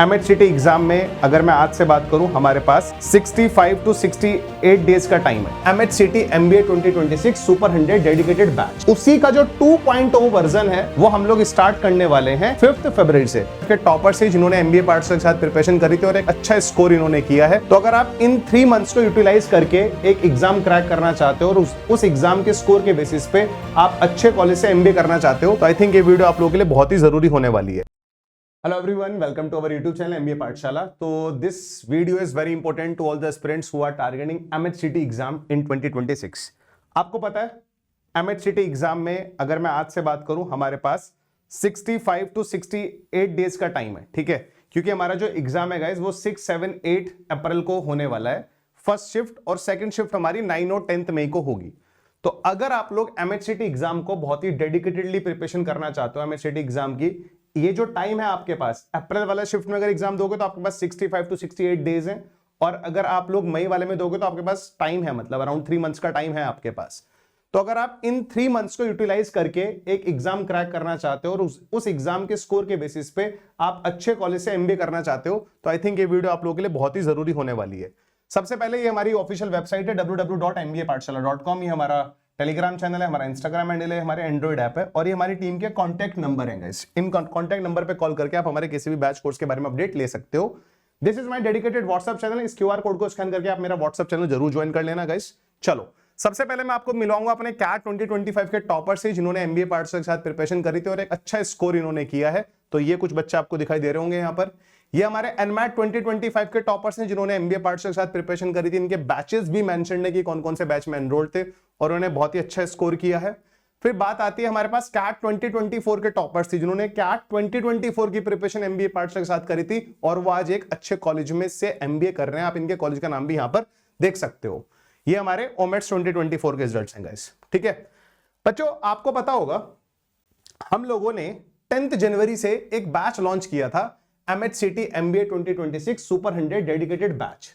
एमएचसीटी exam में अगर मैं आज से बात करूं, हमारे पास 65 टू 68 डेज का टाइम है। एमएचसीटी एमबीए 2026 सुपर 100 डेडिकेटेड बैच, उसी का जो 2.0 वर्जन है वो हम लोग स्टार्ट करने वाले हैं 5 फरवरी से। टॉपर से जिन्होंने एमबीए पार्ट्स के साथ प्रिपरेशन करी थी और एक अच्छा स्कोर इन्होंने किया है। तो अगर आप इन 3 मंथ्स को यूटिलाइज करके एक एग्जाम क्रैक करना चाहते हो और उस एग्जाम के स्कोर के बेसिस पे आप अच्छे कॉलेज से एमबीए करना चाहते हो, तो आई थिंक ये वीडियो आप लोगों के लिए बहुत ही जरूरी होने वाली है। Hello everyone, welcome to our YouTube channel MBA पाठशाला। तो this video is very important to all the aspirants who are targeting MHCT exam in 2026। आपको पता है MHCT एग्जाम में अगर मैं आज से बात करूं, हमारे पास 65 टू 68 डेज का टाइम है, ठीक है। क्योंकि हमारा जो एग्जाम है गाइस वो 6, 7, 8 अप्रैल को होने वाला है। फर्स्ट शिफ्ट और सेकंड शिफ्ट हमारी 9 और 10 मई को होगी। तो अगर आप लोग MHCT एग्जाम को बहुत ही डेडिकेटेडली प्रिपरेशन करना चाहते हो, MHCT एग्जाम की ये जो टाइम है आपके पास, अप्रैल वाला शिफ्ट में अगर एग्जाम दोगे तो आपके पास 65 टू 68 डेज है, और अगर आप लोग मई वाले में दोगे तो आपके पास टाइम है, मतलब अराउंड 3 मंथ्स का टाइम है आपके पास। तो अगर आप इन 3 मंथ्स को यूटिलाइज करके एक एग्जाम क्रैक करना चाहते हो और उस एग्जाम के स्कोर के बेसिस पे आप अच्छे कॉलेज से एमबीए करना चाहते हो, तो आई थिंक ये वीडियो आप लोगों के लिए बहुत ही जरूरी होने वाली है। सबसे पहले ये हमारी ऑफिशियल वेबसाइट है www.mbapathshala.com। ये हमारा टेलीग्राम चैनल है, हमारा इंस्टाग्राम हैंडल है, हमारे एंड्रॉइड ऐप है, और ये हमारी टीम के कांटेक्ट नंबर हैं गाइस। इन कांटेक्ट नंबर पे कॉल करके आप हमारे किसी भी बैच कोर्स के बारे में अपडेट ले सकते हो। This is my dedicated WhatsApp channel. इस क्यूआर कोड को स्कैन करके आप मेरा व्हाट्सएप चैनल जरूर ज्वाइन कर लेना गाइस। चलो, सबसे पहले मैं आपको मिलाऊंगा अपने कैट 2025 के टॉपर से जिन्होंने एमबीए पार्ट्स के साथ प्रिपरेशन करी थी और एक अच्छा स्कोर इन्होंने किया है। तो ये कुछ बच्चे आपको दिखाई दे रहे होंगे यहाँ पर। ये हमारे एनमैट 2025 के टॉपर्स हैं जिन्होंने एमबीए पार्ट्स के साथ प्रिपरेशन करी थी। इनके बैचेस भी मेंशन है कि कौन कौन से बैच में एनरोल्ड थे और उन्होंने बहुत ही अच्छा स्कोर किया है। फिर बात आती है हमारे पास कैट 2024 के टॉपर्स थी जिन्होंने कैट 2024 की प्रिपरेशन एमबीए पार्ट्स के साथ करी थी और वो आज एक अच्छे कॉलेज में से एमबीए कर रहे हैं। आप इनके कॉलेज का नाम भी यहां पर देख सकते हो। ये हमारे ओमेट्स 2024 के रिजल्ट्स हैं गाइस, ठीक है। बच्चों, आपको पता होगा हम लोगों ने 10 जनवरी से एक बैच लॉन्च किया था, MHCT MBA 2026 super 100 dedicated batch.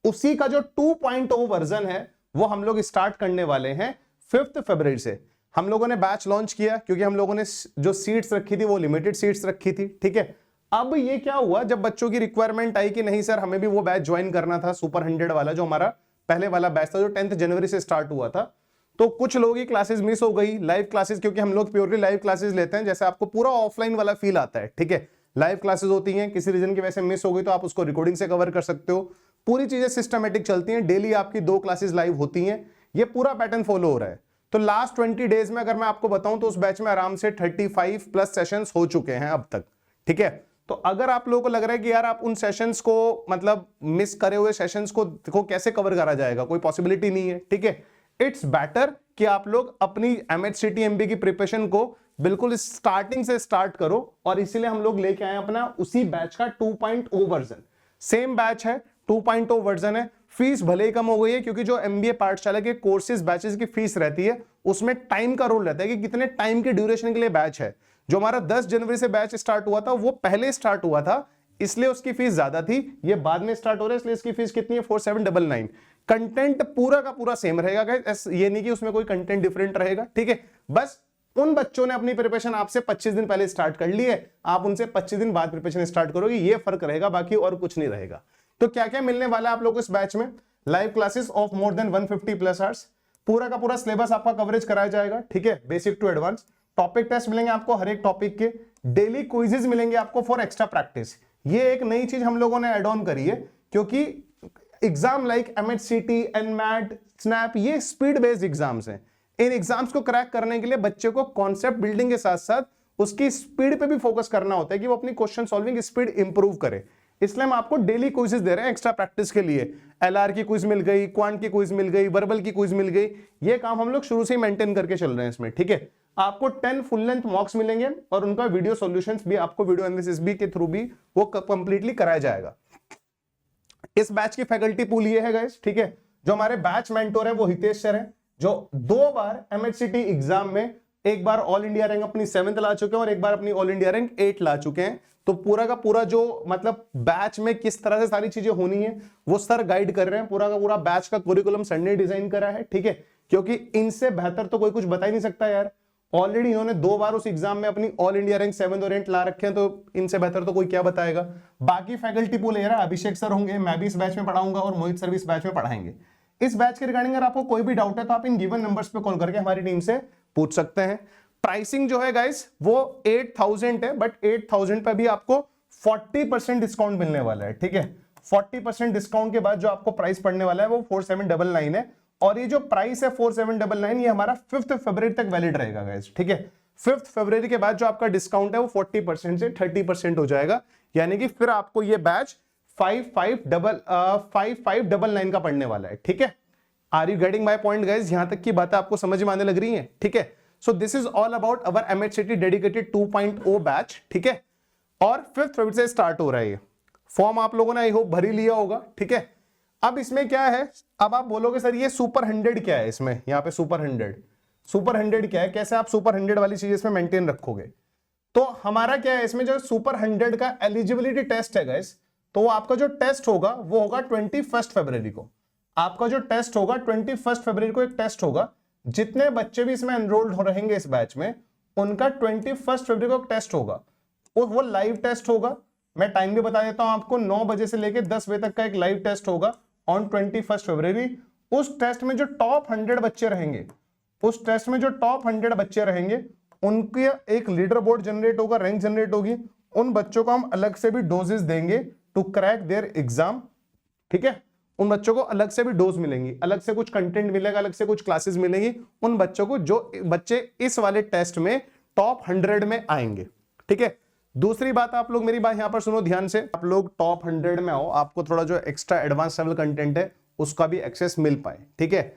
उसी का जो 2.0 वर्जन है वो हम लोग स्टार्ट करने वाले हैं 5 फरवरी से। हम लोगों ने बैच लॉन्च किया क्योंकि हम लोगों ने जो सीट्स रखी थी वो लिमिटेड सीट्स रखी थी, ठीक है। अब ये क्या हुआ, जब बच्चों की रिक्वायरमेंट आई कि नहीं सर हमें भी वो बैच ज्वाइन करना था, सुपर 100 वाला जो हमारा पहले वाला बैच था जो 10 जनवरी से स्टार्ट हुआ था, तो कुछ लोगों की क्लासेस मिस हो गई, लाइव क्लासेस, क्योंकि हम लोग प्योरली लाइव क्लासेस लेते हैं, जैसे आपको पूरा ऑफलाइन वाला फील आता है, ठीक है। लाइव क्लासेस होती हैं, किसी रीजन की वजह से मिस हो गई तो आप उसको रिकॉर्डिंग से कवर कर सकते हो। पूरी चीजें सिस्टमेटिक चलती हैं, डेली आपकी 2 क्लासेस लाइव होती हैं, ये पूरा पैटर्न फॉलो हो रहा है। तो लास्ट 20 डेज में अगर मैं आपको बताऊं तो उस बैच में आराम से 35 प्लस सेशंस हो चुके हैं अब तक, ठीक है। तो अगर आप लोगों को लग रहा है कि यार आप उन सेशंस को, मतलब मिस करे हुए सेशंस को कैसे कवर करा जाएगा, कोई पॉसिबिलिटी नहीं है, ठीक है। इट्स बेटर कि आप लोग अपनी MHCT MBA की प्रिपरेशन को बिल्कुल स्टार्टिंग से स्टार्ट करो, और इसीलिए हम लोग लेके आए अपना उसी बैच का 2.0 वर्जन। सेम बैच है, 2.0 वर्जन है। फीस भले ही कम हो गई है क्योंकि जो MBA पाठशाला के कोर्सेज बैचेस की फीस रहती है उसमें टाइम का रोल रहता है कि कितने टाइम के ड्यूरेशन के लिए बैच है। जो हमारा 10 जनवरी से बैच स्टार्ट हुआ था वो पहले स्टार्ट हुआ था, इसलिए उसकी फीस ज्यादा थी। ये बाद में स्टार्ट हो रहा है इसलिए इसकी फीस कितनी है, 4799। कंटेंट पूरा का पूरा सेम रहेगा गाइस, ये नहीं कि उसमें कोई कंटेंट डिफरेंट रहेगा, ठीक है। बस उन बच्चों ने अपनी प्रिपरेशन आपसे 25 दिन पहले स्टार्ट कर ली है, आप उनसे 25 दिन बाद प्रिपरेशन स्टार्ट करोगे, ये फर्क रहेगा, बाकी और कुछ नहीं रहेगा। तो क्या क्या मिलने वाला है आप लोगों को इस बैच में, live classes of more than 150 plus hours, पूरा का पूरा सिलेबस आपका कवरेज कराया जाएगा, ठीक है, basic to advance. Topic test मिलेंगे आपको हर एक टॉपिक के, डेली क्विजेस मिलेंगे आपको फॉर एक्स्ट्रा प्रैक्टिस। ये एक नई चीज हम लोगों ने एड ऑन करी है क्योंकि exam like MHCT, NMAT, snap, ये स्पीड बेस्ड एग्जाम्स हैं। इन एग्जाम्स को क्रैक करने के लिए बच्चे को कॉन्सेप्ट बिल्डिंग के साथ साथ उसकी स्पीड पे भी फोकस करना होता है कि वो अपनी क्वेश्चन सॉल्विंग स्पीड इंप्रूव करे। इसलिए हम आपको डेली क्विजेस दे रहे हैं एक्स्ट्रा प्रैक्टिस के लिए। LR की क्विज मिल गई, क्वांट की क्विज मिल गई, वर्बल की क्विज मिल गई, ये काम हम लोग शुरू से ही मेंटेन करके चल रहे हैं इसमें, ठीक है। आपको 10 फुल लेंथ मॉक्स मिलेंगे और उनका वीडियो सॉल्यूशंस भी आपको वीडियो एनालिसिस भी के थ्रू भी वो कंप्लीटली कराया जाएगा। इस बैच की फैकल्टी पूल ये है गाइस, ठीक है। जो हमारे बैच मेंटोर है वो हितेश सर है, जो 2 बार MHCT एग्जाम में, एक बार ऑल इंडिया रैंक अपनी 7th ला चुके हैं और एक बार अपनी ऑल इंडिया रैंक 8 ला चुके हैं। तो पूरा का पूरा जो मतलब बैच में किस तरह से सारी चीजें होनी है वो सर गाइड कर रहे हैं। पूरा का पूरा बैच का करिकुलम सर ने डिजाइन करा है, ठीक है, क्योंकि इनसे बेहतर तो कोई कुछ बता ही नहीं सकता यार। ऑलरेडी इन्होंने 2 बार उस एग्जाम में अपनी ऑल इंडिया रैंक 7 और 8 ला रखे हैं, तो इनसे बेहतर तो कोई क्या बताएगा। बाकी फैकल्टी पूल है, अभिषेक सर होंगे, मैं भी इस बैच में पढ़ाऊंगा और मोहित सर भी इस बैच में पढ़ाएंगे। इस बैच के रिगार्डिंग अगर आपको कोई भी डाउट है तो आप इन गिवन नंबर्स पे कॉल करके हमारी टीम से पूछ सकते हैं। प्राइसिंग जो है गाइस वो 8000 है, बट 8000 पे भी आपको 40% डिस्काउंट मिलने वाला है, ठीक है। 40% डिस्काउंट के बाद जो आपको प्राइस पड़ने वाला है वो 4799 है, और ये जो प्राइस है 4799 ये हमारा 5 फरवरी तक वैलिड रहेगा गाइस, ठीक है। 5 फरवरी के बाद जो आपका डिस्काउंट है वो 40% से 30% हो जाएगा, यानी कि फिर आपको ये बैच 5599 का पड़ने वाला है, ठीक है। Are you getting my point guys? यहां तक की बातें आपको समझ में आने लग रही हैं, ठीक है। So this is all about our MHCT dedicated 2.0 batch, ठीक है। और 5 फरवरी से स्टार्ट हो रहा है। फॉर्म आप लोगों ने आई होप भर ही लिया होगा, ठीक है। अब इसमें क्या है, अब आप बोलोगे सर ये सुपर 100 क्या है, इसमें यहाँ पे सुपर 100 क्या है, कैसे आप सुपर 100 वाली चीज इसमें मेंटेन रखोगे। तो हमारा क्या है इसमें, जो सुपर 100 का एलिजिबिलिटी टेस्ट है गाइस, तो आपका जो टेस्ट होगा वो होगा 21 फरवरी को। आपका जो टेस्ट होगा 21 फरवरी को एक टेस्ट होगा। जितने बच्चे भी इसमें एनरोल्ड हो रहेंगे इस बैच में, उनका 21 फरवरी को एक टेस्ट होगा, वो लाइव टेस्ट होगा। मैं टाइम भी बता देता हूं आपको, 9 बजे से लेकर 10 बजे तक का एक लाइव टेस्ट होगा ऑन 21 फरवरी। उस टेस्ट में जो टॉप 100 बच्चे रहेंगे, उस टेस्ट में जो टॉप 100 बच्चे रहेंगे, उनके एक लीडर बोर्ड जनरेट होगा, रैंक जनरेट होगी। उन बच्चों को हम अलग से भी डोजेस देंगे टू क्रैक देयर एग्जाम, ठीक है। उन बच्चों को अलग से भी डोज मिलेंगी, अलग से कुछ कंटेंट मिलेगा, अलग से कुछ क्लासेस मिलेंगी उन बच्चों को जो बच्चे इस वाले टेस्ट में टॉप 100 में आएंगे, ठीक है। दूसरी बात, आप लोग मेरी बात यहां पर सुनो ध्यान से, आप लोग टॉप 100 में आओ, आपको थोड़ा जो एक्स्ट्रा एडवांस लेवल कंटेंट है उसका भी एक्सेस मिल पाए, ठीक है।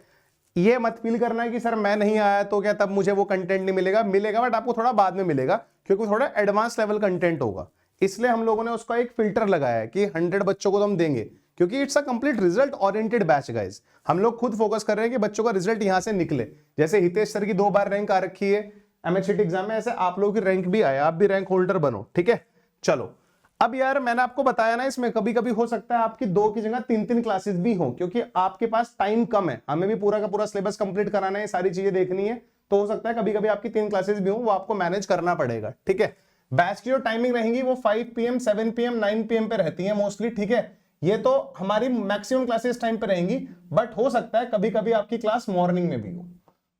ये मत फील करना है कि सर मैं नहीं आया तो क्या तब मुझे वो कंटेंट नहीं मिलेगा, मिलेगा बट आपको थोड़ा बाद में मिलेगा, क्योंकि थोड़ा एडवांस लेवल कंटेंट होगा। इसलिए हम लोगों ने उसका एक फिल्टर लगाया है कि 100 बच्चों को तो हम देंगे, क्योंकि it's a complete result oriented batch guys. हम लोग खुद फोकस कर रहे हैं कि बच्चों का रिजल्ट यहां से निकले। जैसे हितेश सर की 2 बार रैंक आ रखी है MHCT एग्जाम में, ऐसे आप लोगों की रैंक भी आए, आप भी रैंक होल्डर बनो, ठीक है। चलो अब यार मैंने आपको बताया ना, इसमें कभी कभी हो सकता है आपकी 2 की जगह 3 क्लासेस भी हो, क्योंकि आपके पास टाइम कम है, हमें भी पूरा का पूरा सिलेबस कंप्लीट कराना है, सारी चीजें देखनी है, तो हो सकता है कभी कभी आपकी 3 क्लासेस भी हो, वो आपको मैनेज करना पड़ेगा, ठीक है। बैच की जो टाइमिंग रहेंगी वो 5 PM 7 PM 9 PM पे रहती है मोस्टली, ठीक है। ये तो हमारी मैक्सिमम क्लासेस टाइम पे रहेंगी, बट हो सकता है कभी कभी आपकी क्लास मॉर्निंग में भी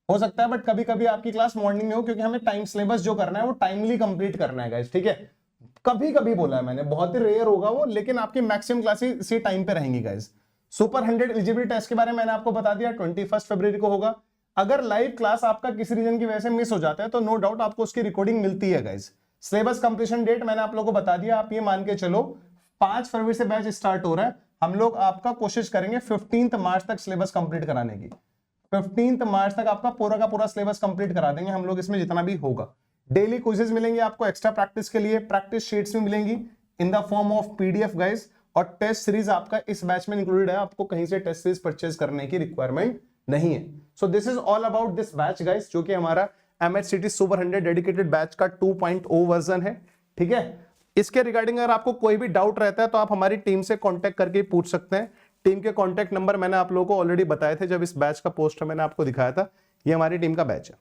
हो सकता है, बट कभी कभी आपकी क्लास मॉर्निंग में हो, क्योंकि हमें टाइम सिलेबस जो करना है वो टाइमली कंप्लीट करना है गाइस, ठीक है। कभी कभी बोला है मैंने, बहुत ही रेयर होगा वो, लेकिन आपकी मैक्सिमम क्लासेस इसी टाइम पे रहेंगी गाइस। सुपर 100 एलिजिबिलिटी टेस्ट के बारे में मैंने आपको बता दिया, 21 फरवरी को होगा। अगर लाइव क्लास आपका किसी रीजन की वजह से मिस हो जाता है तो नो डाउट आपको उसकी रिकॉर्डिंग मिलती है गाइस। सिलेबस कंप्लीशन डेट मैंने आप लोगों को बता दिया, आप ये मान के चलो 5 फरवरी से बैच स्टार्ट हो रहा है। हम लोग आपका कोशिश करेंगे 15 मार्च तक सिलेबस कंप्लीट कराने की। 15 मार्च तक आपका पूरा का पूरा सिलेबस कंप्लीट करा देंगे हम लोग, इसमें जितना भी होगा। डेली क्विजेस मिलेंगे आपको एक्स्ट्रा प्रैक्टिस के लिए, प्रैक्टिस शीट्स भी मिलेंगी in the form of PDF guys, और टेस्ट सीरीज आपका इस बैच में इंक्लूडेड है, आपको कहीं से टेस्ट सीरीज परचेज करने की रिक्वायरमेंट नहीं है। So this is all about this batch guys, जो कि हमारा MHCT सुपर 100 डेडिकेटेड बैच का 2.0 वर्जन है, ठीक है। इसके रिगार्डिंग अगर आपको कोई भी डाउट रहता है तो आप हमारी टीम से कांटेक्ट करके पूछ सकते हैं। टीम के कांटेक्ट नंबर मैंने आप लोगों को ऑलरेडी बताए थे, जब इस बैच का पोस्टर मैंने आपको दिखाया था। ये हमारी टीम का बैच है।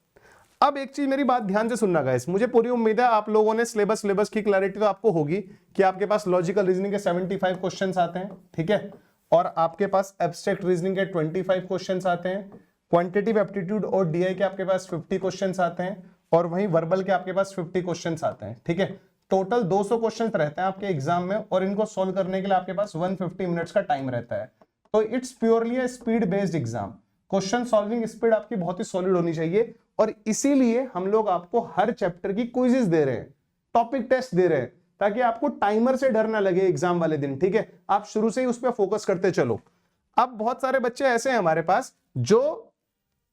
अब एक चीज मेरी बात ध्यान से सुनना गाइस, मुझे पूरी उम्मीद है आप लोगों ने सिलेबस की क्लैरिटी तो आपको होगी कि आपके पास लॉजिकल रीजनिंग के 75 क्वेश्चंस आते हैं, ठीक है, और आपके पास एब्स्ट्रैक्ट रीजनिंग के 25 क्वेश्चंस आते हैं, क्वांटिटेटिव एप्टीट्यूड और DI के आपके पास 50 क्वेश्चंस आते हैं, और वहीं वर्बल के आपके पास 50 क्वेश्चंस आते हैं, ठीक है। टोटल 200 क्वेश्चंस रहते हैं आपके एग्जाम में, और इनको सॉल्व करने के लिए आपके पास 150 मिनट्स का टाइम रहता है। तो it's purely a speed based exam. Question solving speed आपकी बहुत ही सॉलिड होनी चाहिए, और इसीलिए हम लोग आपको हर चैप्टर की क्विजेस दे रहे हैं, टॉपिक टेस्ट दे रहे हैं, ताकि आपको टाइमर से डर ना लगे एग्जाम वाले दिन, ठीक है। आप शुरू से ही उस पर फोकस करते चलो। अब बहुत सारे बच्चे ऐसे हैं हमारे पास जो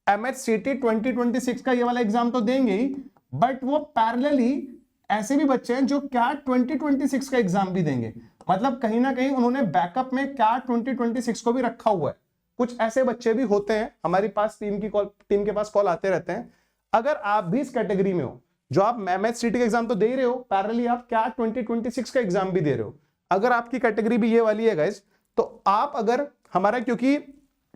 MHCT 2026 का ये वाला एग्जाम तो देंगे ही, बट वो पैरेलली ऐसे भी बच्चे हैं जो CAT 2026 का एग्जाम भी देंगे। मतलब कहीं ना कहीं उन्होंने बैकअप में CAT 2026 को भी रखा हुआ है। कुछ ऐसे बच्चे भी होते हैं हमारे पास, टीम के पास कॉल आते रहते हैं। अगर आप भी इस कैटेगरी में हो, जो आप MHCT का एग्जाम तो दे ही रहे हो, पैरेलली आप CAT 2026 का एग्जाम भी दे रहे हो, अगर आपकी कैटेगरी भी ये वाली है गाइस, तो आप अगर हमारा, क्योंकि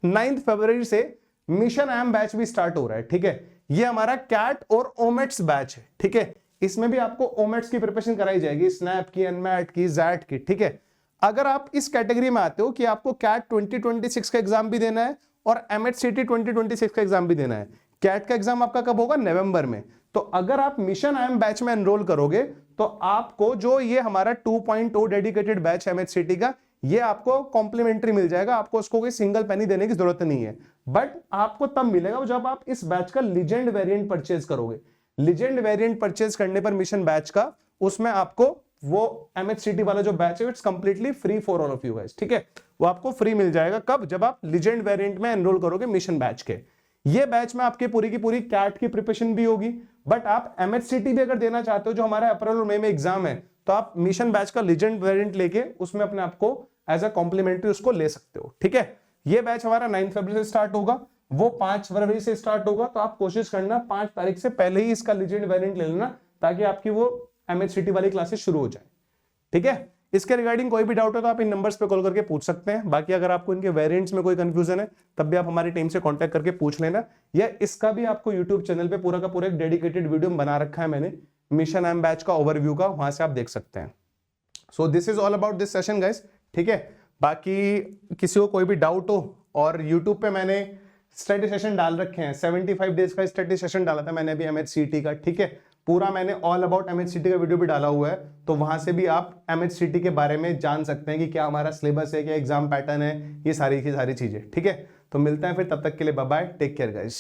9 फरवरी से मिशन IIM बैच भी स्टार्ट हो रहा है, ठीक है। ये हमारा कैट और ओमेट्स बैच है, ठीक है। इसमें भी आपको ओमेट्स की प्रिपरेशन कराई जाएगी, स्नैप की, एनमैट की, जैट की, ठीक है। अगर आप इस कैटेगरी में आते हो कि आपको कैट 2026 का एग्जाम भी देना है और एमएचसीटी 2026 का एग्जाम भी देना है, कैट का एग्जाम आपका कब होगा, नवंबर में। तो अगर आप मिशन आईएम बैच में एनरोल करोगे तो आपको जो ये हमारा 2.0 डेडिकेटेड बैच एमएचसीटी का, ये आपको कॉम्प्लीमेंट्री मिल जाएगा, आपको उसको कोई सिंगल पेनी देने की जरूरत नहीं है। बट आपको तब मिलेगा जब आप इस बैच का लीजेंड वेरिएंट परचेज करोगे। लीजेंड वेरिएंट परचेज करने पर मिशन बैच का, उसमें आपको वो एमएचसीटी वाला जो बैच है it's completely free for all of you guys, ठीक है। वो आपको फ्री मिल जाएगा कब, जब आप लीजेंड वेरिएंट में एनरोल करोगे मिशन बैच के। ये बैच में आपकी पूरी की पूरी कैट की प्रिपरेशन भी होगी, बट आप एमएचसीटी भी अगर देना चाहते हो जो हमारा अप्रैल और मई में एग्जाम है, तो आप मिशन बैच का लीजेंड वेरिएंट लेके उसमें अपने आप को एज अ कॉम्प्लीमेंट्री उसको ले सकते हो, ठीक है। ये बैच हमारा 9 फरवरी से स्टार्ट होगा, वो 5 फरवरी से स्टार्ट होगा। तो आप कोशिश करना 5 तारीख से पहले ही इसका लीजेंड वेरिएंट ले लेना, ताकि आपकी वो एमएचसीटी वाली क्लासेस शुरू हो जाए, ठीक है। इसके रिगार्डिंग कोई भी डाउट हो तो आप इन नंबर्स पे कॉल करके पूछ सकते हैं। बाकी अगर आपको इनके वेरिएंट्स में कोई कंफ्यूजन है तब भी आप हमारी टीम से कांटेक्ट करके पूछ लेना, या इसका भी आपको यूट्यूब चैनल पे पूरा का पूरा एक डेडिकेटेड वीडियो बना रखा है मैंने मिशन आईएम बैच का ओवरव्यू का, वहां से आप देख सकते हैं। So this is all about this session guys, ठीक है। बाकी किसी को कोई भी डाउट हो, और यूट्यूब पे मैंने स्टडी सेशन डाल रखे हैं, 75 डेज का स्टडी सेशन डाला था मैंने अभी एमएचसीटी का, ठीक है। पूरा मैंने ऑल अबाउट एमएचसीटी का वीडियो भी डाला हुआ है, तो वहां से भी आप एमएचसीटी के बारे में जान सकते हैं कि क्या हमारा सिलेबस है, क्या एग्जाम पैटर्न है, ये सारी की सारी चीजें, ठीक है। तो मिलते हैं फिर, तब तक के लिए bye bye, take care guys.